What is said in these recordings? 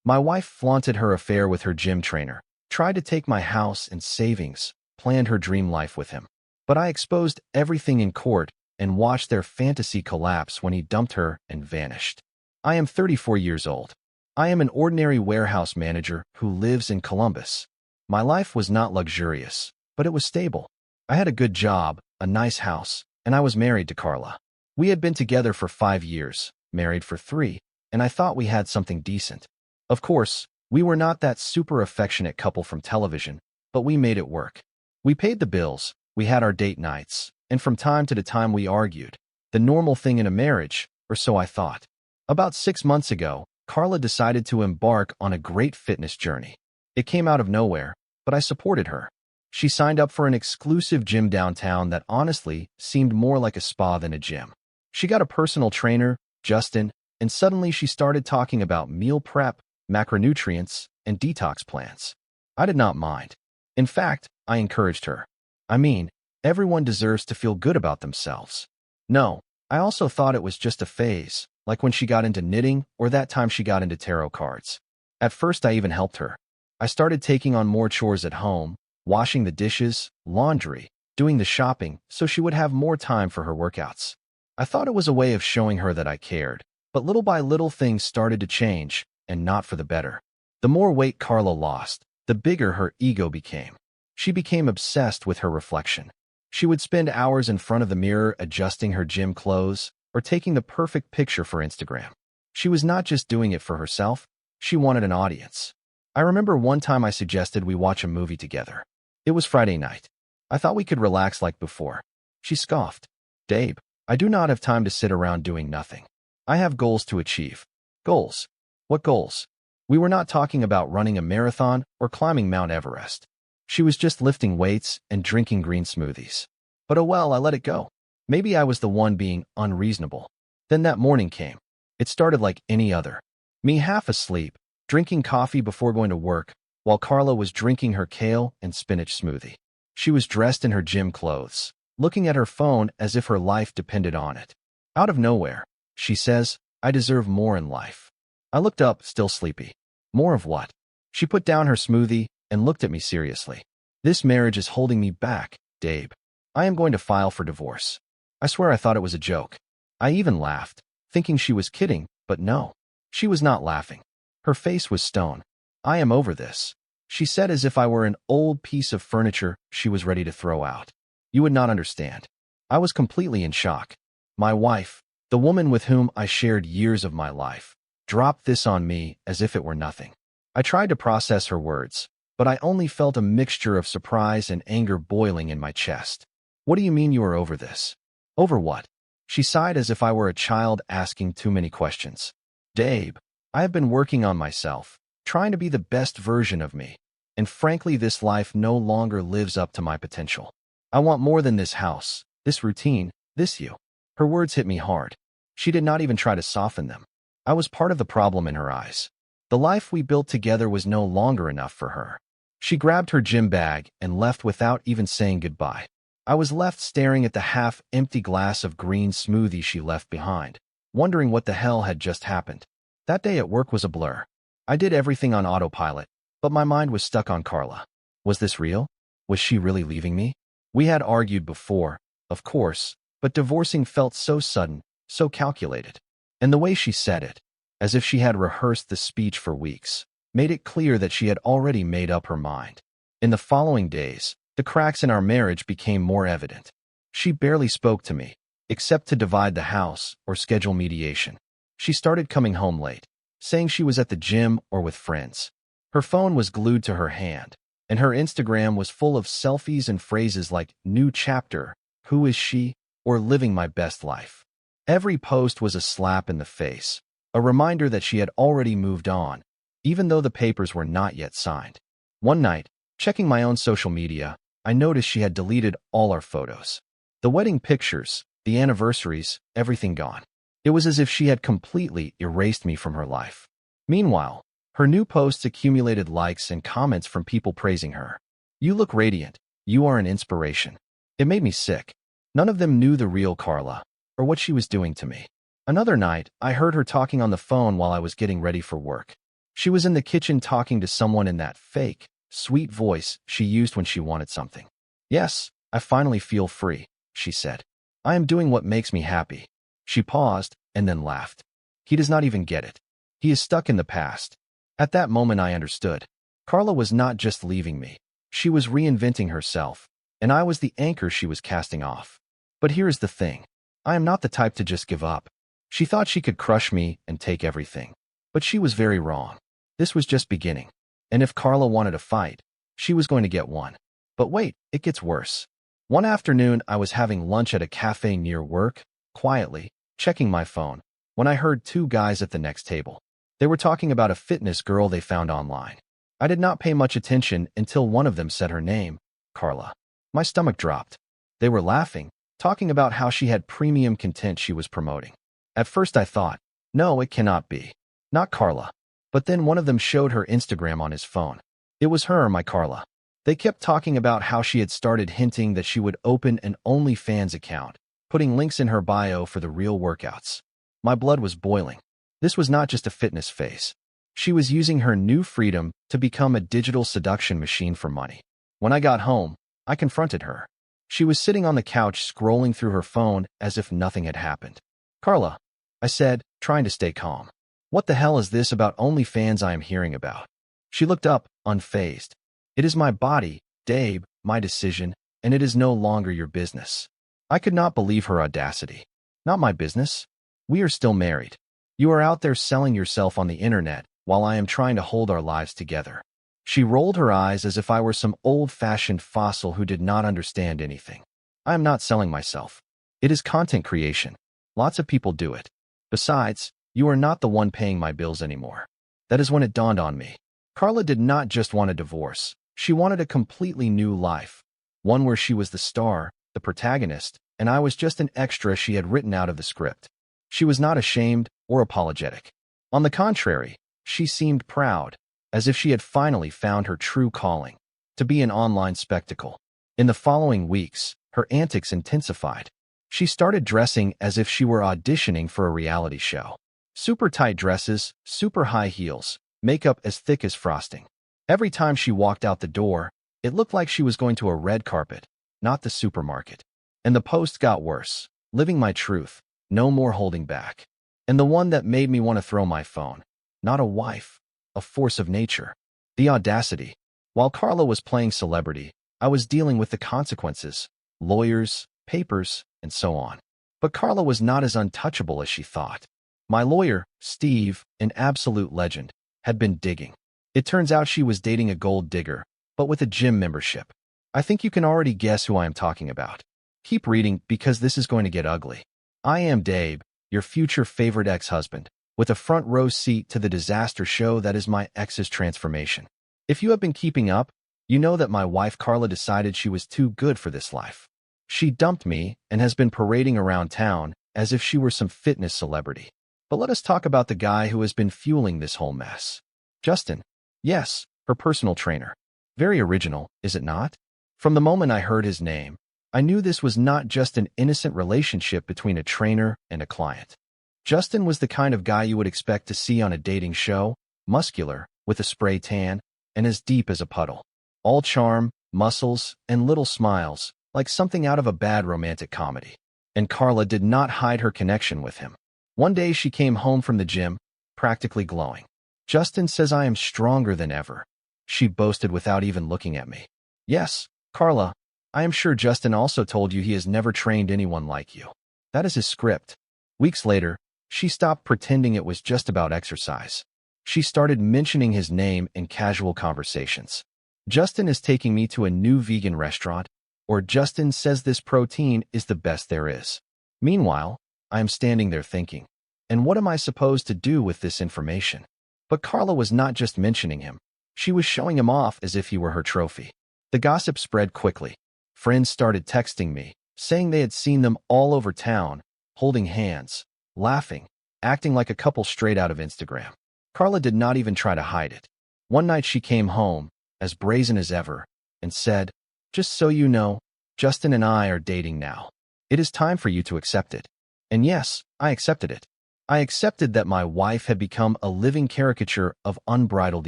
My wife flaunted her affair with her gym trainer, tried to take my house and savings, planned her dream life with him. But I exposed everything in court and watched their fantasy collapse when he dumped her and vanished. I am 34 years old. I am an ordinary warehouse manager who lives in Columbus. My life was not luxurious, but it was stable. I had a good job, a nice house, and I was married to Carla. We had been together for 5 years, married for 3, and I thought we had something decent. Of course, we were not that super affectionate couple from television, but we made it work. We paid the bills, we had our date nights, and from time to time we argued. The normal thing in a marriage, or so I thought. About 6 months ago, Carla decided to embark on a great fitness journey. It came out of nowhere, but I supported her. She signed up for an exclusive gym downtown that honestly seemed more like a spa than a gym. She got a personal trainer, Justin, and suddenly she started talking about meal prep, macronutrients, and detox plans. I did not mind. In fact, I encouraged her. I mean, everyone deserves to feel good about themselves. No, I also thought it was just a phase, like when she got into knitting or that time she got into tarot cards. At first, I even helped her. I started taking on more chores at home, washing the dishes, laundry, doing the shopping, so she would have more time for her workouts. I thought it was a way of showing her that I cared, but little by little things started to change, and not for the better. The more weight Carla lost, the bigger her ego became. She became obsessed with her reflection. She would spend hours in front of the mirror adjusting her gym clothes or taking the perfect picture for Instagram. She was not just doing it for herself, she wanted an audience. I remember one time I suggested we watch a movie together. It was Friday night. I thought we could relax like before. She scoffed. "Dave, I do not have time to sit around doing nothing. I have goals to achieve." Goals? What goals? We were not talking about running a marathon or climbing Mount Everest. She was just lifting weights and drinking green smoothies. But oh well, I let it go. Maybe I was the one being unreasonable. Then that morning came. It started like any other. Me half asleep, drinking coffee before going to work, while Carla was drinking her kale and spinach smoothie. She was dressed in her gym clothes, looking at her phone as if her life depended on it. Out of nowhere, she says, "I deserve more in life." I looked up, still sleepy. More of what? She put down her smoothie and looked at me seriously. "This marriage is holding me back, Dave. I am going to file for divorce." I swear I thought it was a joke. I even laughed, thinking she was kidding, but no. She was not laughing. Her face was stone. "I am over this," she said as if I were an old piece of furniture she was ready to throw out. You would not understand. I was completely in shock. My wife, the woman with whom I shared years of my life, dropped this on me as if it were nothing. I tried to process her words, but I only felt a mixture of surprise and anger boiling in my chest. "What do you mean you are over this?" "Over what?" She sighed as if I were a child asking too many questions. "Dave, I have been working on myself, trying to be the best version of me, and frankly this life no longer lives up to my potential. I want more than this house, this routine, this you." Her words hit me hard. She did not even try to soften them. I was part of the problem in her eyes. The life we built together was no longer enough for her. She grabbed her gym bag and left without even saying goodbye. I was left staring at the half-empty glass of green smoothie she left behind, wondering what the hell had just happened. That day at work was a blur. I did everything on autopilot, but my mind was stuck on Carla. Was this real? Was she really leaving me? We had argued before, of course, but divorcing felt so sudden, so calculated. And the way she said it, as if she had rehearsed the speech for weeks, made it clear that she had already made up her mind. In the following days, the cracks in our marriage became more evident. She barely spoke to me, except to divide the house or schedule mediation. She started coming home late, saying she was at the gym or with friends. Her phone was glued to her hand, and her Instagram was full of selfies and phrases like "new chapter," "who is she," or "living my best life." Every post was a slap in the face, a reminder that she had already moved on, even though the papers were not yet signed. One night, checking my own social media, I noticed she had deleted all our photos. The wedding pictures, the anniversaries, everything gone. It was as if she had completely erased me from her life. Meanwhile, her new posts accumulated likes and comments from people praising her. "You look radiant. You are an inspiration." It made me sick. None of them knew the real Carla, or what she was doing to me. Another night, I heard her talking on the phone while I was getting ready for work. She was in the kitchen talking to someone in that fake, sweet voice she used when she wanted something. Yes, I finally feel free, she said. I am doing what makes me happy. She paused and then laughed. He does not even get it. He is stuck in the past. At that moment I understood. Carla was not just leaving me. She was reinventing herself, and I was the anchor she was casting off. But here is the thing. I am not the type to just give up. She thought she could crush me and take everything. But she was very wrong. This was just beginning. And if Carla wanted a fight, she was going to get one. But wait, it gets worse. One afternoon, I was having lunch at a cafe near work, quietly, checking my phone, when I heard two guys at the next table. They were talking about a fitness girl they found online. I did not pay much attention until one of them said her name, Carla. My stomach dropped. They were laughing, talking about how she had premium content she was promoting. At first I thought, no, it cannot be. Not Carla. But then one of them showed her Instagram on his phone. It was her, my Carla. They kept talking about how she had started hinting that she would open an OnlyFans account, putting links in her bio for the real workouts. My blood was boiling. This was not just a fitness phase. She was using her new freedom to become a digital seduction machine for money. When I got home, I confronted her. She was sitting on the couch scrolling through her phone as if nothing had happened. Carla, I said, trying to stay calm. What the hell is this about OnlyFans I am hearing about? She looked up, unfazed. It is my body, Dave, my decision, and it is no longer your business. I could not believe her audacity. Not my business? We are still married. You are out there selling yourself on the internet, while I am trying to hold our lives together. She rolled her eyes as if I were some old-fashioned fossil who did not understand anything. I am not selling myself. It is content creation. Lots of people do it. Besides, you are not the one paying my bills anymore. That is when it dawned on me. Carla did not just want a divorce. She wanted a completely new life. One where she was the star, the protagonist, and I was just an extra she had written out of the script. She was not ashamed or apologetic. On the contrary, she seemed proud, as if she had finally found her true calling, to be an online spectacle. In the following weeks, her antics intensified. She started dressing as if she were auditioning for a reality show. Super tight dresses, super high heels, makeup as thick as frosting. Every time she walked out the door, it looked like she was going to a red carpet, not the supermarket. And the post got worse. Living my truth, no more holding back. And the one that made me want to throw my phone. Not a wife, a force of nature. The audacity. While Carla was playing celebrity, I was dealing with the consequences, lawyers, papers, and so on. But Carla was not as untouchable as she thought. My lawyer, Steve, an absolute legend, had been digging. It turns out she was dating a gold digger, but with a gym membership. I think you can already guess who I am talking about. Keep reading because this is going to get ugly. I am Dave, your future favorite ex-husband, with a front row seat to the disaster show that is my ex's transformation. If you have been keeping up, you know that my wife Carla decided she was too good for this life. She dumped me and has been parading around town as if she were some fitness celebrity. But let us talk about the guy who has been fueling this whole mess. Justin. Yes, her personal trainer. Very original, is it not? From the moment I heard his name, I knew this was not just an innocent relationship between a trainer and a client. Justin was the kind of guy you would expect to see on a dating show, muscular, with a spray tan, and as deep as a puddle. All charm, muscles, and little smiles, like something out of a bad romantic comedy. And Carla did not hide her connection with him. One day she came home from the gym, practically glowing. Justin says I am stronger than ever. She boasted without even looking at me. Yes, Carla, I am sure Justin also told you he has never trained anyone like you. That is his script. Weeks later, she stopped pretending it was just about exercise. She started mentioning his name in casual conversations. Justin is taking me to a new vegan restaurant, or Justin says this protein is the best there is. Meanwhile, I am standing there thinking, and what am I supposed to do with this information? But Carla was not just mentioning him. She was showing him off as if he were her trophy. The gossip spread quickly. Friends started texting me, saying they had seen them all over town, holding hands, laughing, acting like a couple straight out of Instagram. Carla did not even try to hide it. One night she came home, as brazen as ever, and said, "Just so you know, Justin and I are dating now. It is time for you to accept it." And yes, I accepted it. I accepted that my wife had become a living caricature of unbridled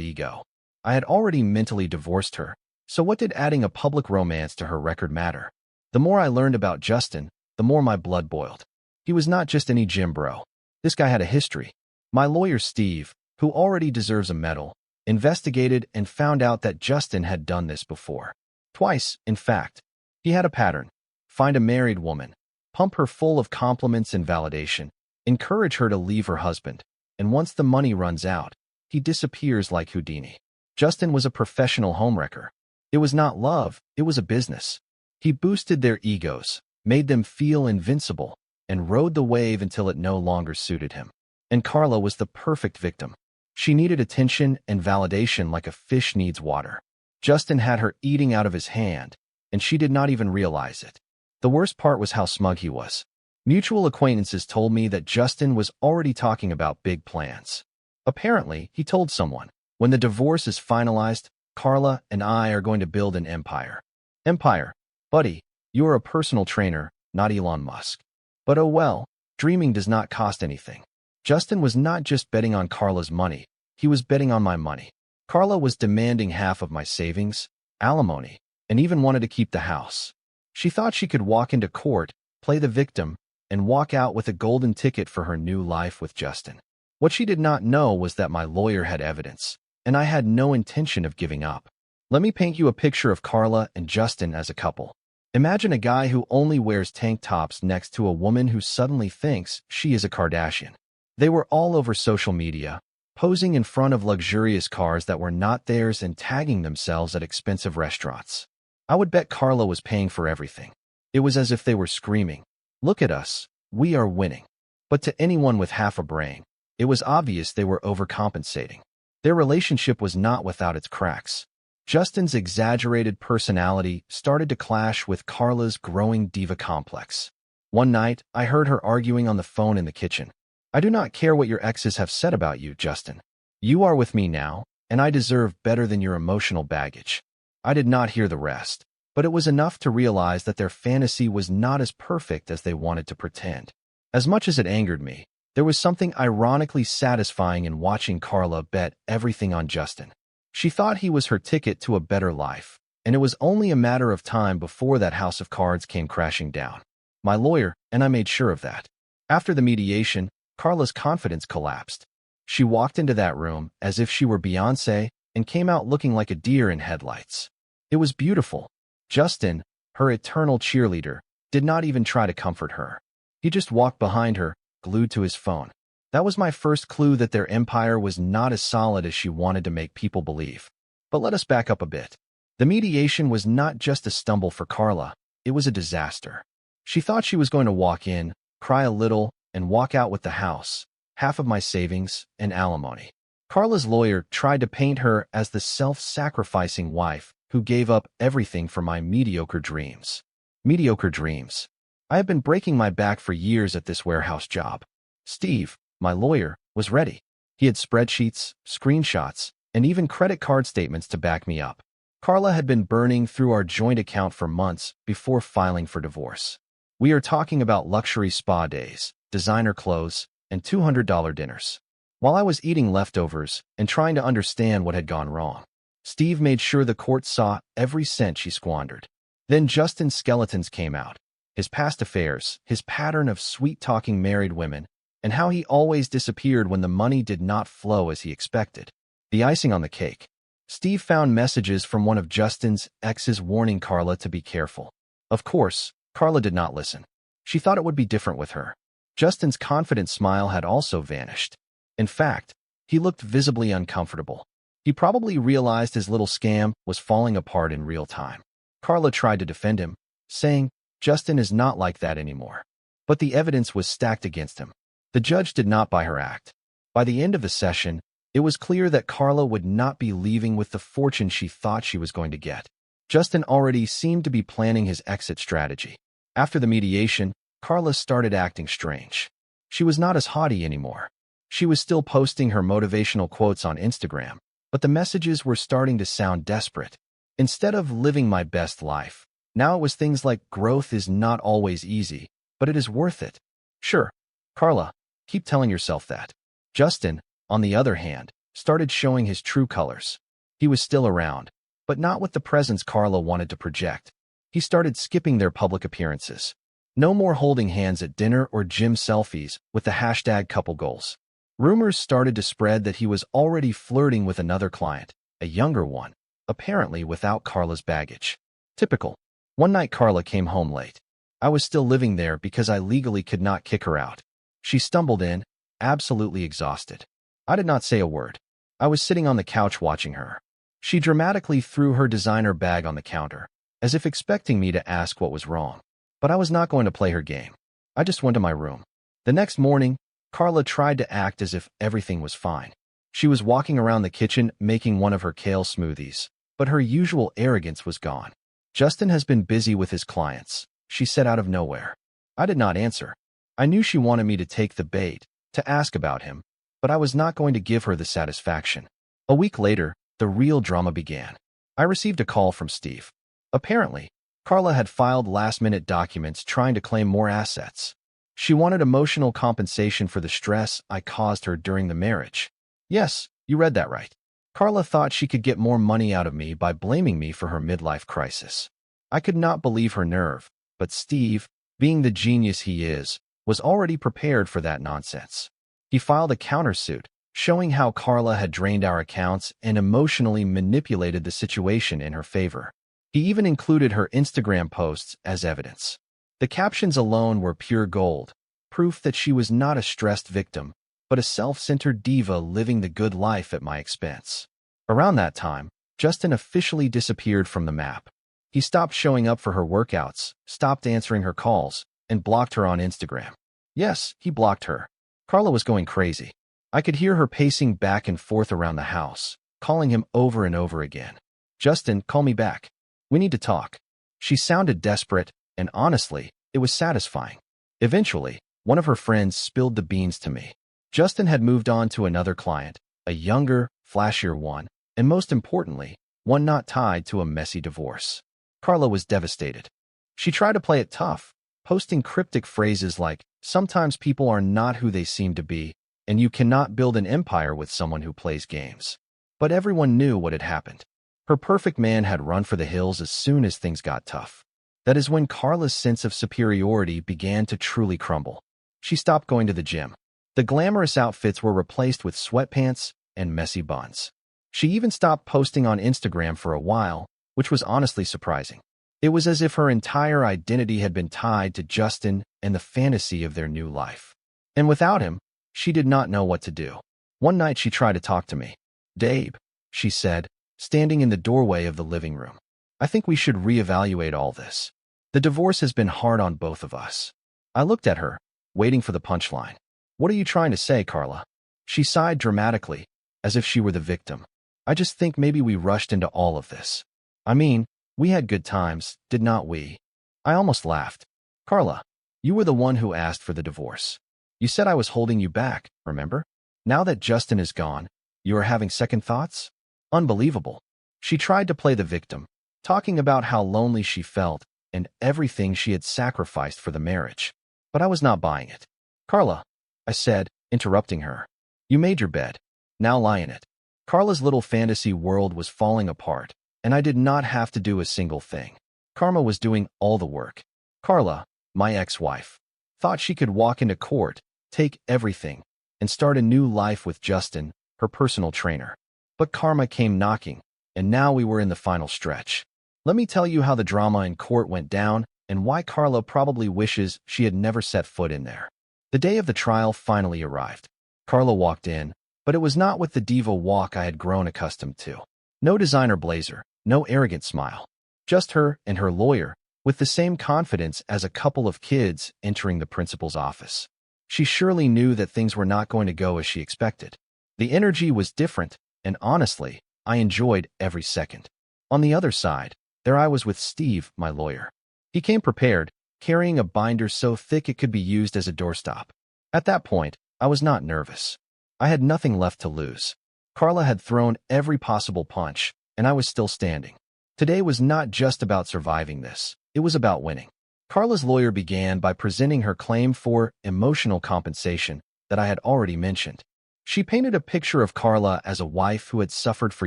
ego. I had already mentally divorced her, so what did adding a public romance to her record matter? The more I learned about Justin, the more my blood boiled. He was not just any gym bro. This guy had a history. My lawyer Steve, who already deserves a medal, investigated and found out that Justin had done this before. Twice, in fact. He had a pattern. Find a married woman, pump her full of compliments and validation, encourage her to leave her husband, and once the money runs out, he disappears like Houdini. Justin was a professional homewrecker. It was not love, it was a business. He boosted their egos, made them feel invincible, and rode the wave until it no longer suited him. And Carla was the perfect victim. She needed attention and validation like a fish needs water. Justin had her eating out of his hand, and she did not even realize it. The worst part was how smug he was. Mutual acquaintances told me that Justin was already talking about big plans. Apparently, he told someone, when the divorce is finalized, Carla and I are going to build an empire. Empire? Buddy, you are a personal trainer, not Elon Musk. But oh well, dreaming does not cost anything. Justin was not just betting on Carla's money, he was betting on my money. Carla was demanding half of my savings, alimony, and even wanted to keep the house. She thought she could walk into court, play the victim, and walk out with a golden ticket for her new life with Justin. What she did not know was that my lawyer had evidence, and I had no intention of giving up. Let me paint you a picture of Carla and Justin as a couple. Imagine a guy who only wears tank tops next to a woman who suddenly thinks she is a Kardashian. They were all over social media, posing in front of luxurious cars that were not theirs and tagging themselves at expensive restaurants. I would bet Carla was paying for everything. It was as if they were screaming, "Look at us, we are winning." But to anyone with half a brain, it was obvious they were overcompensating. Their relationship was not without its cracks. Justin's exaggerated personality started to clash with Carla's growing diva complex. One night, I heard her arguing on the phone in the kitchen. "I do not care what your exes have said about you, Justin. You are with me now, and I deserve better than your emotional baggage." I did not hear the rest, but it was enough to realize that their fantasy was not as perfect as they wanted to pretend. As much as it angered me, there was something ironically satisfying in watching Carla bet everything on Justin. She thought he was her ticket to a better life, and it was only a matter of time before that house of cards came crashing down. My lawyer and I made sure of that. After the mediation, Carla's confidence collapsed. She walked into that room as if she were Beyoncé and came out looking like a deer in headlights. It was beautiful. Justin, her eternal cheerleader, did not even try to comfort her. He just walked behind her, glued to his phone. That was my first clue that their empire was not as solid as she wanted to make people believe. But let us back up a bit. The mediation was not just a stumble for Carla, it was a disaster. She thought she was going to walk in, cry a little, and walk out with the house, half of my savings, and alimony. Carla's lawyer tried to paint her as the self-sacrificing wife who gave up everything for my mediocre dreams. Mediocre dreams. I have been breaking my back for years at this warehouse job. Steve, my lawyer, was ready. He had spreadsheets, screenshots, and even credit card statements to back me up. Carla had been burning through our joint account for months before filing for divorce. We are talking about luxury spa days, designer clothes, and $200 dinners. While I was eating leftovers and trying to understand what had gone wrong, Steve made sure the court saw every cent she squandered. Then Justin's skeletons came out. His past affairs, his pattern of sweet-talking married women, and how he always disappeared when the money did not flow as he expected. The icing on the cake. Steve found messages from one of Justin's exes warning Carla to be careful. Of course, Carla did not listen. She thought it would be different with her. Justin's confident smile had also vanished. In fact, he looked visibly uncomfortable. He probably realized his little scam was falling apart in real time. Carla tried to defend him, saying, "Justin is not like that anymore." But the evidence was stacked against him. The judge did not buy her act. By the end of the session, it was clear that Carla would not be leaving with the fortune she thought she was going to get. Justin already seemed to be planning his exit strategy. After the mediation, Carla started acting strange. She was not as haughty anymore. She was still posting her motivational quotes on Instagram, but the messages were starting to sound desperate. Instead of living my best life, now it was things like growth is not always easy, but it is worth it. Sure, Carla, Keep telling yourself that. Justin, on the other hand, started showing his true colors. He was still around, but not with the presence Carla wanted to project. He started skipping their public appearances. No more holding hands at dinner or gym selfies with the hashtag couple goals. Rumors started to spread that he was already flirting with another client, a younger one, apparently without Carla's baggage. Typical. One night Carla came home late. I was still living there because I legally could not kick her out. She stumbled in, absolutely exhausted. I did not say a word. I was sitting on the couch watching her. She dramatically threw her designer bag on the counter, as if expecting me to ask what was wrong. But I was not going to play her game. I just went to my room. The next morning, Carla tried to act as if everything was fine. She was walking around the kitchen making one of her kale smoothies, but her usual arrogance was gone. Justin has been busy with his clients, she said out of nowhere. I did not answer. I knew she wanted me to take the bait, to ask about him, but I was not going to give her the satisfaction. A week later, the real drama began. I received a call from Steve. Apparently, Carla had filed last-minute documents trying to claim more assets. She wanted emotional compensation for the stress I caused her during the marriage. Yes, you read that right. Carla thought she could get more money out of me by blaming me for her midlife crisis. I could not believe her nerve, but Steve, being the genius he is, was already prepared for that nonsense. He filed a countersuit, showing how Carla had drained our accounts and emotionally manipulated the situation in her favor. He even included her Instagram posts as evidence. The captions alone were pure gold, proof that she was not a stressed victim, but a self-centered diva living the good life at my expense. Around that time, Justin officially disappeared from the map. He stopped showing up for her workouts, stopped answering her calls, and blocked her on Instagram. Yes, he blocked her. Carla was going crazy. I could hear her pacing back and forth around the house, calling him over and over again. Justin, call me back. We need to talk. She sounded desperate, and honestly, it was satisfying. Eventually, one of her friends spilled the beans to me. Justin had moved on to another client, a younger, flashier one, and most importantly, one not tied to a messy divorce. Carla was devastated. She tried to play it tough, posting cryptic phrases like, "Sometimes people are not who they seem to be, and you cannot build an empire with someone who plays games." But everyone knew what had happened. Her perfect man had run for the hills as soon as things got tough. That is when Carla's sense of superiority began to truly crumble. She stopped going to the gym. The glamorous outfits were replaced with sweatpants and messy buns. She even stopped posting on Instagram for a while, which was honestly surprising. It was as if her entire identity had been tied to Justin and the fantasy of their new life. And without him, she did not know what to do. One night she tried to talk to me. "Dave," she said, standing in the doorway of the living room. "I think we should reevaluate all this. The divorce has been hard on both of us." I looked at her, waiting for the punchline. "What are you trying to say, Carla?" She sighed dramatically, as if she were the victim. "I just think maybe we rushed into all of this. I mean, we had good times, did not we?" I almost laughed. "Carla, you were the one who asked for the divorce. You said I was holding you back, remember? Now that Justin is gone, you are having second thoughts? Unbelievable." She tried to play the victim, talking about how lonely she felt and everything she had sacrificed for the marriage. But I was not buying it. "Carla," I said, interrupting her. "You made your bed. Now lie in it." Carla's little fantasy world was falling apart, and I did not have to do a single thing. Karma was doing all the work. Carla, my ex-wife, thought she could walk into court, take everything, and start a new life with Justin, her personal trainer. But karma came knocking, and now we were in the final stretch. Let me tell you how the drama in court went down and why Carla probably wishes she had never set foot in there. The day of the trial finally arrived. Carla walked in, but it was not with the diva walk I had grown accustomed to. No designer blazer, no arrogant smile. Just her and her lawyer, with the same confidence as a couple of kids entering the principal's office. She surely knew that things were not going to go as she expected. The energy was different, and honestly, I enjoyed every second. On the other side, there I was with Steve, my lawyer. He came prepared, carrying a binder so thick it could be used as a doorstop. At that point, I was not nervous. I had nothing left to lose. Carla had thrown every possible punch, and I was still standing. Today was not just about surviving this, it was about winning. Carla's lawyer began by presenting her claim for emotional compensation, that I had already mentioned. She painted a picture of Carla as a wife who had suffered for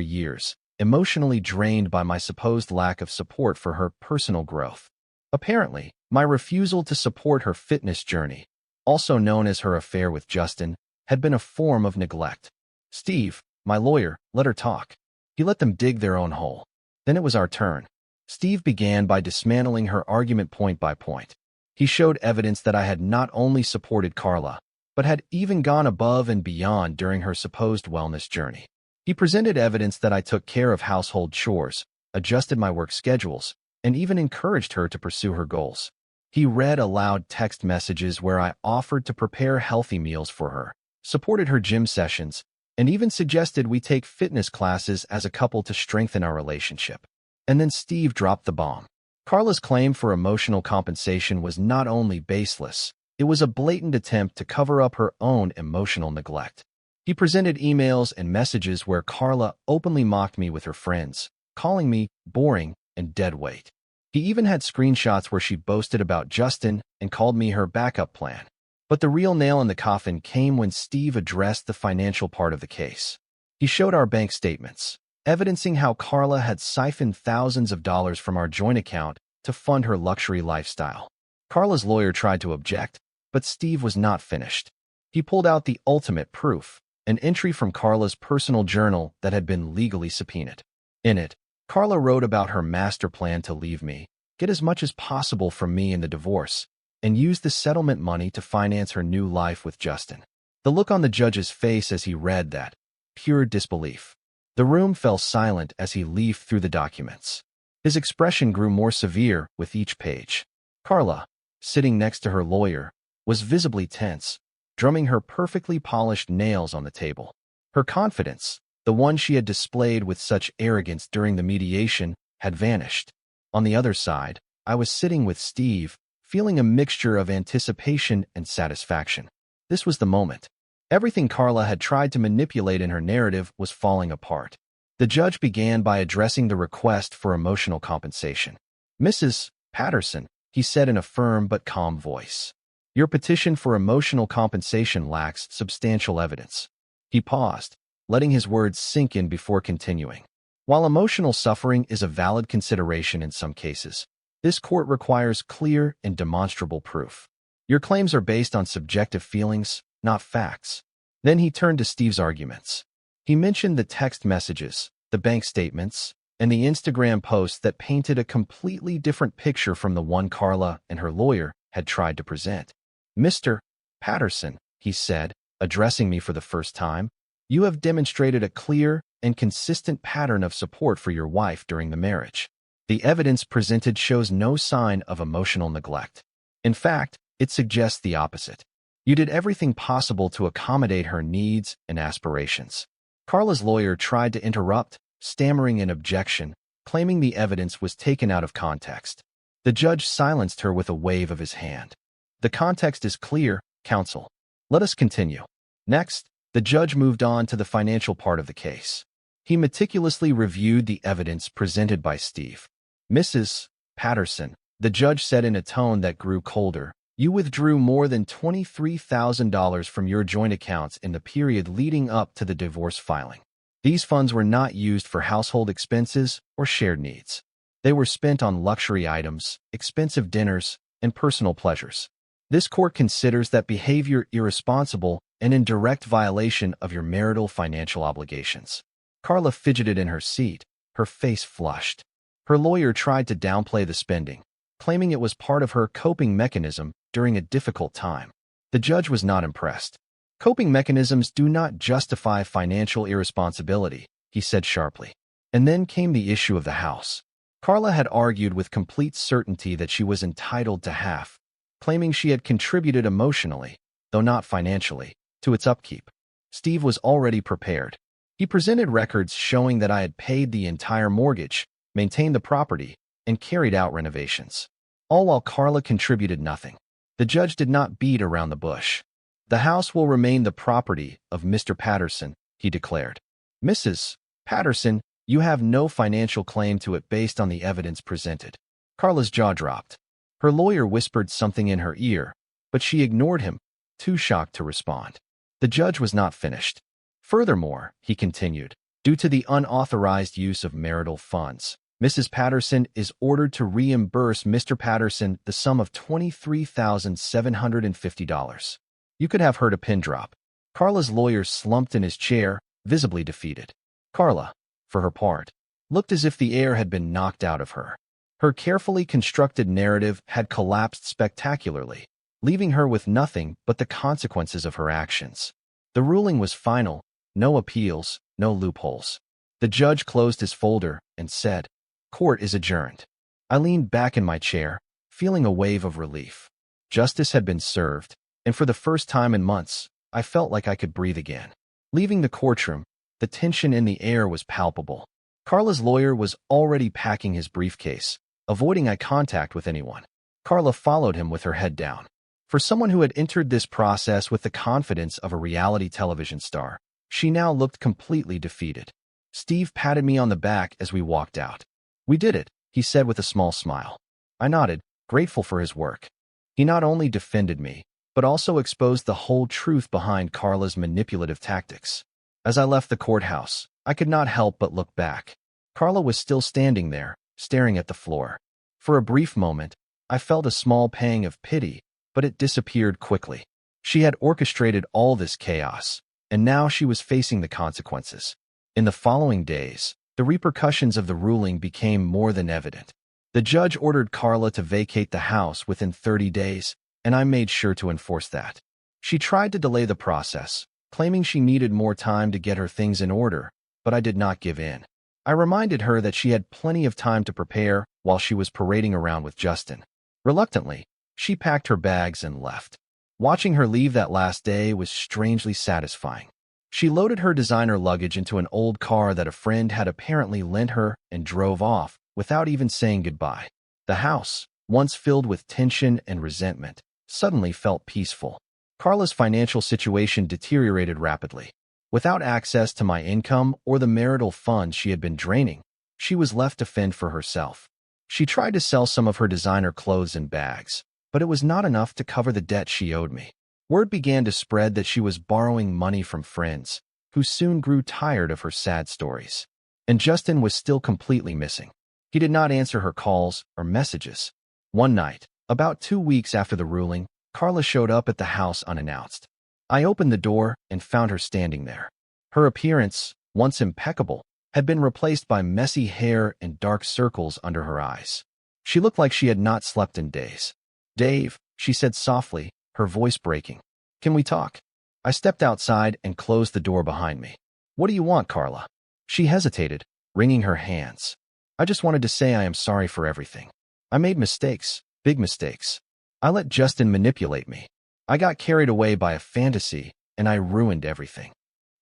years, emotionally drained by my supposed lack of support for her personal growth. Apparently, my refusal to support her fitness journey, also known as her affair with Justin, had been a form of neglect. Steve, my lawyer, let her talk. He let them dig their own hole. Then it was our turn. Steve began by dismantling her argument point by point. He showed evidence that I had not only supported Carla, but had even gone above and beyond during her supposed wellness journey. He presented evidence that I took care of household chores, adjusted my work schedules, and even encouraged her to pursue her goals. He read aloud text messages where I offered to prepare healthy meals for her, supported her gym sessions, and even suggested we take fitness classes as a couple to strengthen our relationship. And then Steve dropped the bomb. Carla's claim for emotional compensation was not only baseless, it was a blatant attempt to cover up her own emotional neglect. He presented emails and messages where Carla openly mocked me with her friends, calling me boring and deadweight. He even had screenshots where she boasted about Justin and called me her backup plan. But the real nail in the coffin came when Steve addressed the financial part of the case. He showed our bank statements, evidencing how Carla had siphoned thousands of dollars from our joint account to fund her luxury lifestyle. Carla's lawyer tried to object, but Steve was not finished. He pulled out the ultimate proof, an entry from Carla's personal journal that had been legally subpoenaed. In it, Carla wrote about her master plan to leave me, get as much as possible from me in the divorce, and use the settlement money to finance her new life with Justin. The look on the judge's face as he read that, pure disbelief. The room fell silent as he leafed through the documents. His expression grew more severe with each page. Carla, sitting next to her lawyer, was visibly tense, drumming her perfectly polished nails on the table. Her confidence, the one she had displayed with such arrogance during the mediation, had vanished. On the other side, I was sitting with Steve, feeling a mixture of anticipation and satisfaction. This was the moment. Everything Carla had tried to manipulate in her narrative was falling apart. The judge began by addressing the request for emotional compensation. "Mrs. Patterson," he said in a firm but calm voice, "your petition for emotional compensation lacks substantial evidence." He paused, letting his words sink in before continuing. "While emotional suffering is a valid consideration in some cases, this court requires clear and demonstrable proof. Your claims are based on subjective feelings, not facts." Then he turned to Steve's arguments. He mentioned the text messages, the bank statements, and the Instagram posts that painted a completely different picture from the one Carla and her lawyer had tried to present. "Mr. Patterson," he said, addressing me for the first time, "you have demonstrated a clear and consistent pattern of support for your wife during the marriage. The evidence presented shows no sign of emotional neglect. In fact, it suggests the opposite. You did everything possible to accommodate her needs and aspirations." Carla's lawyer tried to interrupt, stammering an objection, claiming the evidence was taken out of context. The judge silenced her with a wave of his hand. "The context is clear, counsel. Let us continue." Next, the judge moved on to the financial part of the case. He meticulously reviewed the evidence presented by Steve. "Mrs. Patterson," the judge said in a tone that grew colder, "you withdrew more than $23,000 from your joint accounts in the period leading up to the divorce filing. These funds were not used for household expenses or shared needs. They were spent on luxury items, expensive dinners, and personal pleasures. This court considers that behavior irresponsible and in direct violation of your marital financial obligations." Carla fidgeted in her seat, her face flushed. Her lawyer tried to downplay the spending, claiming it was part of her coping mechanism during a difficult time. The judge was not impressed. "Coping mechanisms do not justify financial irresponsibility," he said sharply. And then came the issue of the house. Carla had argued with complete certainty that she was entitled to half, claiming she had contributed emotionally, though not financially, to its upkeep. Steve was already prepared. He presented records showing that I had paid the entire mortgage, maintained the property, and carried out renovations, all while Carla contributed nothing. The judge did not beat around the bush. "The house will remain the property of Mr. Patterson," he declared. "Mrs. Patterson, you have no financial claim to it based on the evidence presented." Carla's jaw dropped. Her lawyer whispered something in her ear, but she ignored him, too shocked to respond. The judge was not finished. Furthermore, he continued, due to the unauthorized use of marital funds, Mrs. Patterson is ordered to reimburse Mr. Patterson the sum of $23,750. You could have heard a pin drop. Carla's lawyer slumped in his chair, visibly defeated. Carla, for her part, looked as if the air had been knocked out of her. Her carefully constructed narrative had collapsed spectacularly, leaving her with nothing but the consequences of her actions. The ruling was final, no appeals, no loopholes. The judge closed his folder and said, "Court is adjourned." I leaned back in my chair, feeling a wave of relief. Justice had been served, and for the first time in months, I felt like I could breathe again. Leaving the courtroom, the tension in the air was palpable. Carla's lawyer was already packing his briefcase, avoiding eye contact with anyone. Carla followed him with her head down. For someone who had entered this process with the confidence of a reality television star, she now looked completely defeated. Steve patted me on the back as we walked out. "We did it," he said with a small smile. I nodded, grateful for his work. He not only defended me, but also exposed the whole truth behind Carla's manipulative tactics. As I left the courthouse, I could not help but look back. Carla was still standing there, staring at the floor. For a brief moment, I felt a small pang of pity, but it disappeared quickly. She had orchestrated all this chaos, and now she was facing the consequences. In the following days, the repercussions of the ruling became more than evident. The judge ordered Carla to vacate the house within 30 days, and I made sure to enforce that. She tried to delay the process, claiming she needed more time to get her things in order, but I did not give in. I reminded her that she had plenty of time to prepare while she was parading around with Justin. Reluctantly, she packed her bags and left. Watching her leave that last day was strangely satisfying. She loaded her designer luggage into an old car that a friend had apparently lent her and drove off without even saying goodbye. The house, once filled with tension and resentment, suddenly felt peaceful. Carla's financial situation deteriorated rapidly. Without access to my income or the marital funds she had been draining, she was left to fend for herself. She tried to sell some of her designer clothes and bags, but it was not enough to cover the debt she owed me. Word began to spread that she was borrowing money from friends, who soon grew tired of her sad stories. And Justin was still completely missing. He did not answer her calls or messages. One night, about 2 weeks after the ruling, Carla showed up at the house unannounced. I opened the door and found her standing there. Her appearance, once impeccable, had been replaced by messy hair and dark circles under her eyes. She looked like she had not slept in days. "Dave," she said softly, her voice breaking. "Can we talk?" I stepped outside and closed the door behind me. "What do you want, Carla?" She hesitated, wringing her hands. "I just wanted to say I am sorry for everything. I made mistakes, big mistakes. I let Justin manipulate me. I got carried away by a fantasy, and I ruined everything."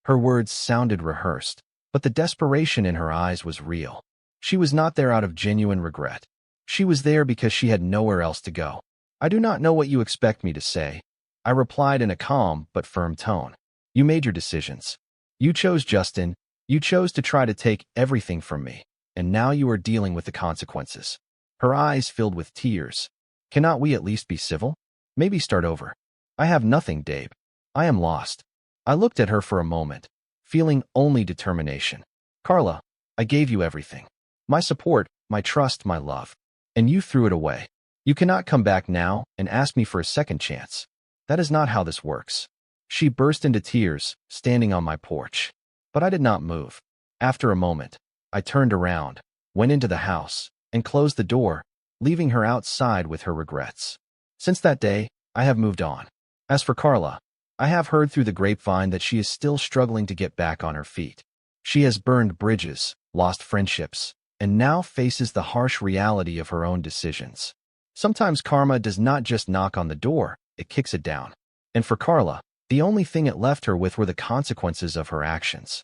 Her words sounded rehearsed, but the desperation in her eyes was real. She was not there out of genuine regret. She was there because she had nowhere else to go. "I do not know what you expect me to say," I replied in a calm but firm tone. "You made your decisions. You chose Justin. You chose to try to take everything from me, and now you are dealing with the consequences." Her eyes filled with tears. "Cannot we at least be civil? Maybe start over?" "I have nothing, Dave. I am lost." I looked at her for a moment, feeling only determination. "Carla, I gave you everything. My support, my trust, my love. And you threw it away. You cannot come back now and ask me for a second chance. That is not how this works." She burst into tears, standing on my porch. But I did not move. After a moment, I turned around, went into the house, and closed the door, leaving her outside with her regrets. Since that day, I have moved on. As for Carla, I have heard through the grapevine that she is still struggling to get back on her feet. She has burned bridges, lost friendships, and now faces the harsh reality of her own decisions. Sometimes karma does not just knock on the door, it kicks it down. And for Carla, the only thing it left her with were the consequences of her actions.